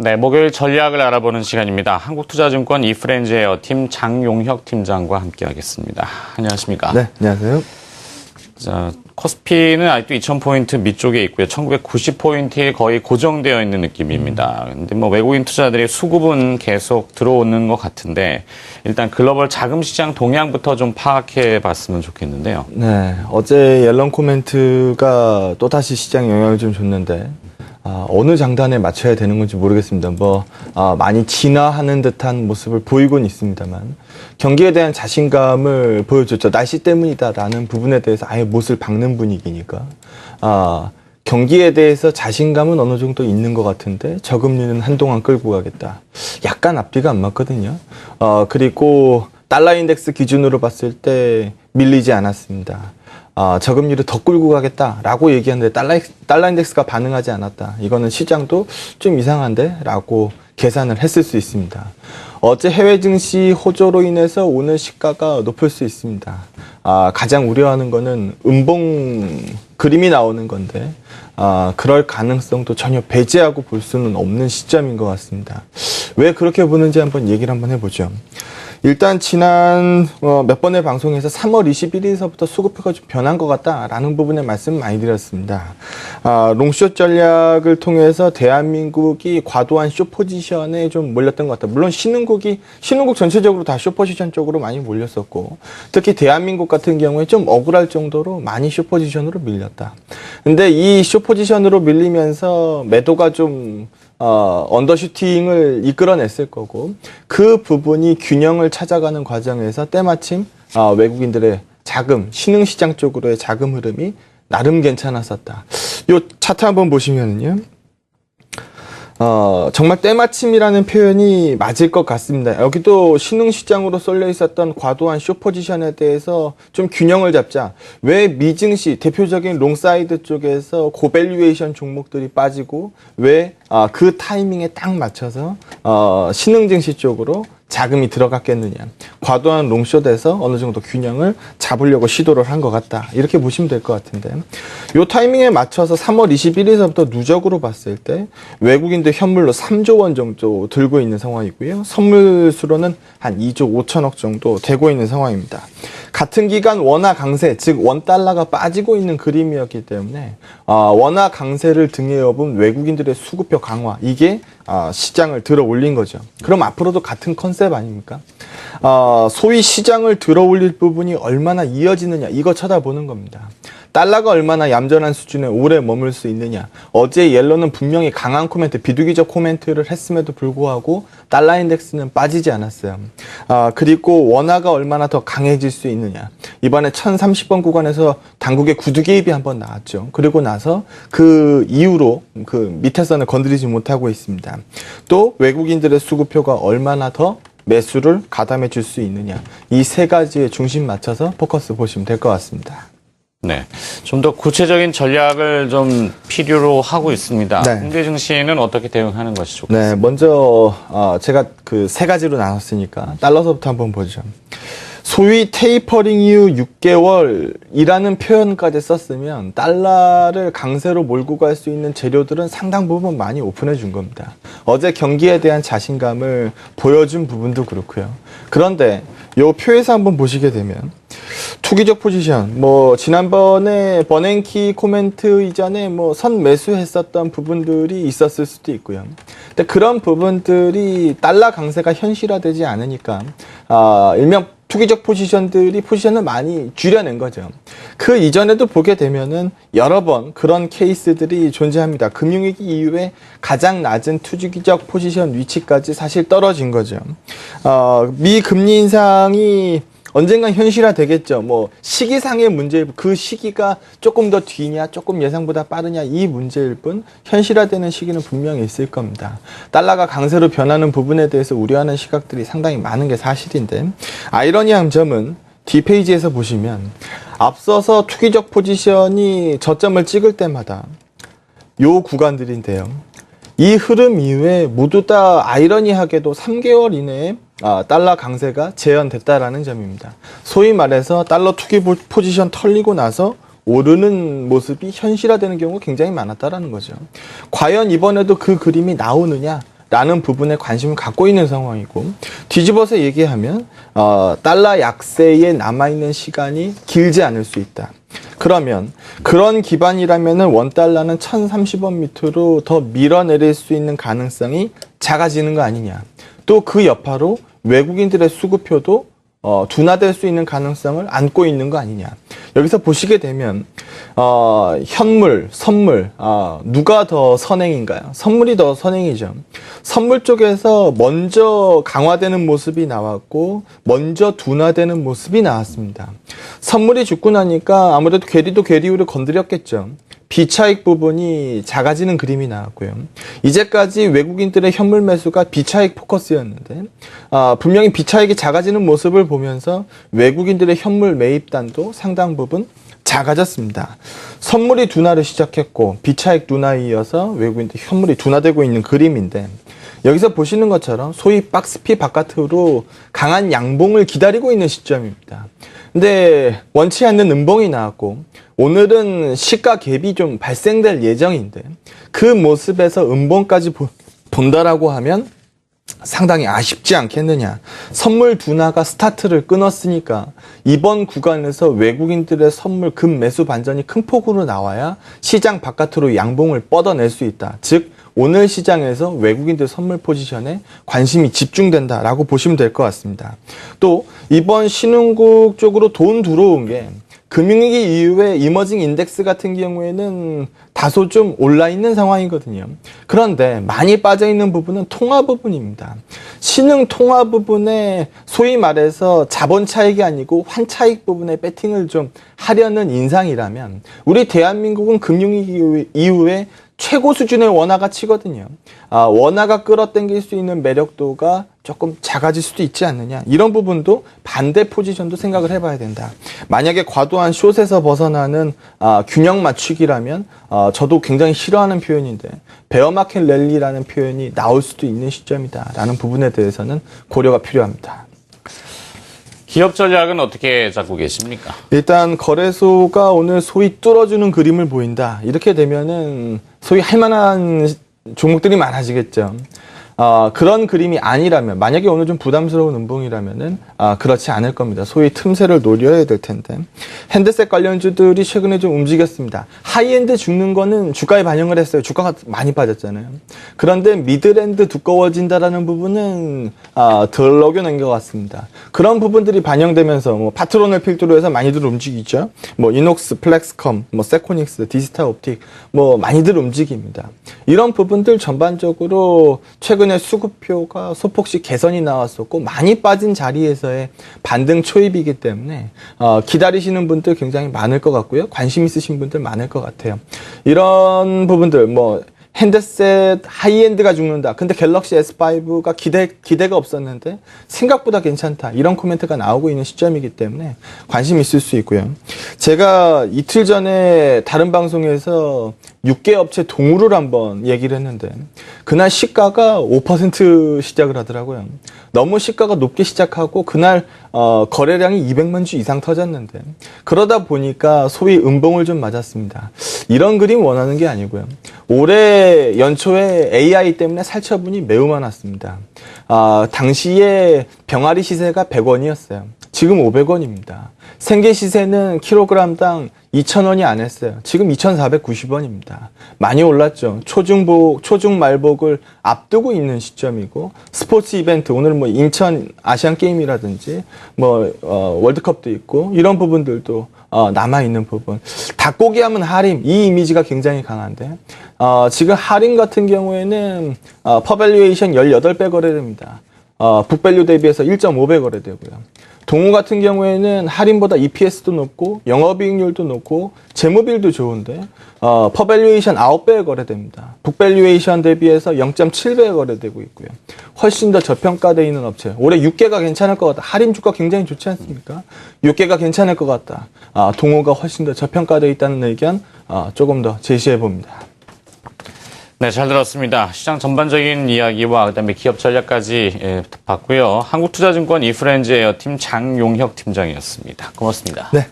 네, 목요일 전략을 알아보는 시간입니다. 한국투자증권 이프렌즈에어팀 장용혁 팀장과 함께하겠습니다. 안녕하십니까? 네, 안녕하세요. 자, 코스피는 아직도 2000포인트 밑쪽에 있고요. 1990포인트에 거의 고정되어 있는 느낌입니다. 근데 뭐 외국인 투자들이 수급은 계속 들어오는 것 같은데 일단 글로벌 자금 시장 동향부터 좀 파악해 봤으면 좋겠는데요. 네, 어제 옐런 코멘트가 또다시 시장 영향을 좀 줬는데 어느 장단에 맞춰야 되는 건지 모르겠습니다. 많이 진화하는 듯한 모습을 보이곤 있습니다만 경기에 대한 자신감을 보여줬죠. 날씨 때문이다라는 부분에 대해서 아예 못을 박는 분위기니까 경기에 대해서 자신감은 어느 정도 있는 것 같은데 저금리는 한동안 끌고 가겠다. 약간 앞뒤가 안 맞거든요. 그리고 달러 인덱스 기준으로 봤을 때 밀리지 않았습니다. 저금리를 더 끌고 가겠다라고 얘기하는데 달러 인덱스가 반응하지 않았다. 이거는 시장도 좀 이상한데? 라고 계산을 했을 수 있습니다. 어제 해외 증시 호조로 인해서 오늘 시가가 높을 수 있습니다. 가장 우려하는 거는 음봉 그림이 나오는 건데 그럴 가능성도 전혀 배제하고 볼 수는 없는 시점인 것 같습니다. 왜 그렇게 보는지 한번 얘기를 한번 해보죠. 일단 지난 몇 번의 방송에서 3월 21일서부터 수급표가 좀 변한 것 같다라는 부분에 말씀 많이 드렸습니다. 롱숏 전략을 통해서 대한민국이 과도한 숏 포지션에 좀 몰렸던 것 같다. 물론 신흥국 전체적으로 다 숏 포지션 쪽으로 많이 몰렸었고 특히 대한민국 같은 경우에 좀 억울할 정도로 많이 숏 포지션으로 밀렸다. 근데 이 숏 포지션으로 밀리면서 매도가 좀 언더슈팅을 이끌어냈을 거고 그 부분이 균형을 찾아가는 과정에서 때마침 외국인들의 자금, 신흥시장 쪽으로의 자금 흐름이 나름 괜찮았었다. 요 차트 한번 보시면은요. 정말 때마침이라는 표현이 맞을 것 같습니다. 여기도 신흥시장으로 쏠려 있었던 과도한 숏 포지션에 대해서 좀 균형을 잡자. 왜 미증시, 대표적인 롱사이드 쪽에서 고밸류에이션 종목들이 빠지고 왜 그 타이밍에 딱 맞춰서 신흥증시 쪽으로 자금이 들어갔겠느냐. 과도한 롱숏에서 어느 정도 균형을 잡으려고 시도를 한 것 같다. 이렇게 보시면 될 것 같은데 이 타이밍에 맞춰서 3월 21일서부터 누적으로 봤을 때 외국인들 현물로 3조 원 정도 들고 있는 상황이고요. 선물 수로는 한 2조 5천억 정도 되고 있는 상황입니다. 같은 기간 원화 강세, 즉 원달러가 빠지고 있는 그림이었기 때문에 원화 강세를 등에 업은 외국인들의 수급표 강화, 이게 시장을 들어 올린 거죠. 그럼 앞으로도 같은 컨셉 아닙니까? 소위 시장을 들어 올릴 부분이 얼마나 이어지느냐, 이거 쳐다보는 겁니다. 달러가 얼마나 얌전한 수준에 오래 머물 수 있느냐. 어제 옐런은 분명히 강한 코멘트, 비둘기적 코멘트를 했음에도 불구하고 달러 인덱스는 빠지지 않았어요. 그리고 원화가 얼마나 더 강해질 수 있느냐. 이번에 1030번 구간에서 당국의 구두 개입이 한번 나왔죠. 그리고 나서 그 이후로 그 밑에서는 건드리지 못하고 있습니다. 또 외국인들의 수급표가 얼마나 더 매수를 가담해 줄 수 있느냐. 이 세 가지에 중심 맞춰서 포커스 보시면 될 것 같습니다. 네, 좀 더 구체적인 전략을 좀 필요로 하고 있습니다. 네. 홍대 증시는 어떻게 대응하는 것이 좋겠습니까? 네, 먼저 제가 그 세 가지로 나눴으니까 달러서부터 한번 보죠. 소위 테이퍼링 이후 6개월이라는 표현까지 썼으면 달러를 강세로 몰고 갈 수 있는 재료들은 상당 부분 많이 오픈해 준 겁니다. 어제 경기에 대한 자신감을 보여준 부분도 그렇고요. 그런데 이 표에서 한번 보시게 되면 투기적 포지션, 지난번에 버냉키 코멘트 이전에 선 매수했었던 부분들이 있었을 수도 있고요. 근데 그런 부분들이 달러 강세가 현실화되지 않으니까 일명 투기적 포지션을 많이 줄여낸 거죠. 그 이전에도 보게 되면은 여러 번 그런 케이스들이 존재합니다. 금융위기 이후에 가장 낮은 투기적 포지션 위치까지 사실 떨어진 거죠. 미 금리 인상이 언젠간 현실화 되겠죠. 시기상의 문제일 뿐, 그 시기가 조금 더 뒤냐, 조금 예상보다 빠르냐, 이 문제일 뿐, 현실화되는 시기는 분명히 있을 겁니다. 달러가 강세로 변하는 부분에 대해서 우려하는 시각들이 상당히 많은 게 사실인데, 아이러니한 점은 뒷페이지에서 보시면, 앞서서 투기적 포지션이 저점을 찍을 때마다 요 구간들인데요. 이 흐름 이후에 모두 다 아이러니하게도 3개월 이내에 달러 강세가 재현됐다라는 점입니다. 소위 말해서 달러 투기 포지션 털리고 나서 오르는 모습이 현실화되는 경우가 굉장히 많았다라는 거죠. 과연 이번에도 그 그림이 나오느냐? 라는 부분에 관심을 갖고 있는 상황이고, 뒤집어서 얘기하면 달러 약세에 남아있는 시간이 길지 않을 수 있다. 그러면 그런 기반이라면은 원달러는 1030원 밑으로 더 밀어내릴 수 있는 가능성이 작아지는 거 아니냐. 또 그 여파로 외국인들의 수급표도 둔화될 수 있는 가능성을 안고 있는 거 아니냐. 여기서 보시게 되면 현물, 선물, 누가 더 선행인가요? 선물이 더 선행이죠. 선물 쪽에서 먼저 강화되는 모습이 나왔고 먼저 둔화되는 모습이 나왔습니다. 선물이 죽고 나니까 아무래도 괴리도 괴리우를 건드렸겠죠. 비차익 부분이 작아지는 그림이 나왔고요. 이제까지 외국인들의 현물 매수가 비차익 포커스였는데 분명히 비차익이 작아지는 모습을 보면서 외국인들의 현물 매입단도 상당 부분 작아졌습니다. 선물이 둔화를 시작했고 비차익 둔화에 이어서 외국인들 현물이 둔화되고 있는 그림인데, 여기서 보시는 것처럼 소위 박스피 바깥으로 강한 양봉을 기다리고 있는 시점입니다. 근데 원치 않는 음봉이 나왔고 오늘은 시가 갭이 좀 발생될 예정인데, 그 모습에서 음봉까지 본다라고 하면 상당히 아쉽지 않겠느냐. 선물 둔화가 스타트를 끊었으니까 이번 구간에서 외국인들의 선물 금 매수 반전이 큰 폭으로 나와야 시장 바깥으로 양봉을 뻗어낼 수 있다. 즉 오늘 시장에서 외국인들 선물 포지션에 관심이 집중된다라고 보시면 될 것 같습니다. 또 이번 신흥국 쪽으로 돈 들어온 게 금융위기 이후에 이머징 인덱스 같은 경우에는 다소 좀 올라있는 상황이거든요. 그런데 많이 빠져있는 부분은 통화 부분입니다. 신흥 통화 부분에 소위 말해서 자본 차익이 아니고 환차익 부분에 배팅을 좀 하려는 인상이라면 우리 대한민국은 금융위기 이후에 최고 수준의 원화가 치거든요. 원화가 끌어당길 수 있는 매력도가 조금 작아질 수도 있지 않느냐. 이런 부분도 반대 포지션도 생각을 해봐야 된다. 만약에 과도한 숏에서 벗어나는 균형 맞추기라면 저도 굉장히 싫어하는 표현인데 베어마켓 랠리라는 표현이 나올 수도 있는 시점이다 라는 부분에 대해서는 고려가 필요합니다. 기업 전략은 어떻게 잡고 계십니까? 일단 거래소가 오늘 소위 뚫어주는 그림을 보인다. 이렇게 되면은 소위 할만한 종목들이 많아지겠죠. 그런 그림이 아니라면, 만약에 오늘 좀 부담스러운 음봉이라면은 그렇지 않을 겁니다. 소위 틈새를 노려야 될 텐데, 핸드셋 관련주들이 최근에 좀 움직였습니다. 하이엔드 죽는 거는 주가에 반영을 했어요. 주가가 많이 빠졌잖아요. 그런데 미드랜드 두꺼워진다라는 부분은 덜 녹여낸 것 같습니다. 그런 부분들이 반영되면서 뭐 파트론을 필두로 해서 많이들 움직이죠. 뭐 이녹스, 플렉스컴, 뭐 세코닉스, 디지타 옵틱 뭐 많이들 움직입니다. 이런 부분들 전반적으로 최근에 수급표가 소폭씩 개선이 나왔었고 많이 빠진 자리에서의 반등 초입이기 때문에 기다리시는 분들 굉장히 많을 것 같고요. 관심 있으신 분들 많을 것 같아요. 이런 부분들 뭐 핸드셋 하이엔드가 죽는다. 근데 갤럭시 S5가 기대가 없었는데 생각보다 괜찮다. 이런 코멘트가 나오고 있는 시점이기 때문에 관심 있을 수 있고요. 제가 이틀 전에 다른 방송에서 6개 업체 동우를 한번 얘기를 했는데 그날 시가가 5% 시작을 하더라고요. 너무 시가가 높게 시작하고 그날 거래량이 200만 주 이상 터졌는데 그러다 보니까 소위 음봉을 좀 맞았습니다. 이런 그림 원하는 게 아니고요. 올해 연초에 AI 때문에 살처분이 매우 많았습니다. 당시에 병아리 시세가 100원이었어요. 지금 500원입니다. 생계 시세는 킬로그램당 2,000원이 안 했어요. 지금 2,490원입니다. 많이 올랐죠. 초중 말복을 앞두고 있는 시점이고 스포츠 이벤트 오늘 뭐 인천 아시안 게임이라든지 뭐 월드컵도 있고 이런 부분들도 남아 있는 부분. 닭고기 하면 할인 이 이미지가 굉장히 강한데 지금 할인 같은 경우에는 퍼밸류에이션 18배 거래됩니다. 북밸류 대비해서 1.5배 거래되고요. 동우 같은 경우에는 할인보다 EPS도 높고 영업이익률도 높고 재무비율도 좋은데 퍼밸류에이션 9배에 거래됩니다. 북밸류에이션 대비해서 0.7배에 거래되고 있고요. 훨씬 더 저평가되어 있는 업체. 올해 6개가 괜찮을 것 같다. 할인 주가 굉장히 좋지 않습니까? 6개가 괜찮을 것 같다. 동우가 훨씬 더 저평가되어 있다는 의견 조금 더 제시해 봅니다. 네, 잘 들었습니다. 시장 전반적인 이야기와 그다음에 기업 전략까지 봤고요. 한국투자증권 이프렌즈 에어팀 장용혁 팀장이었습니다. 고맙습니다. 네.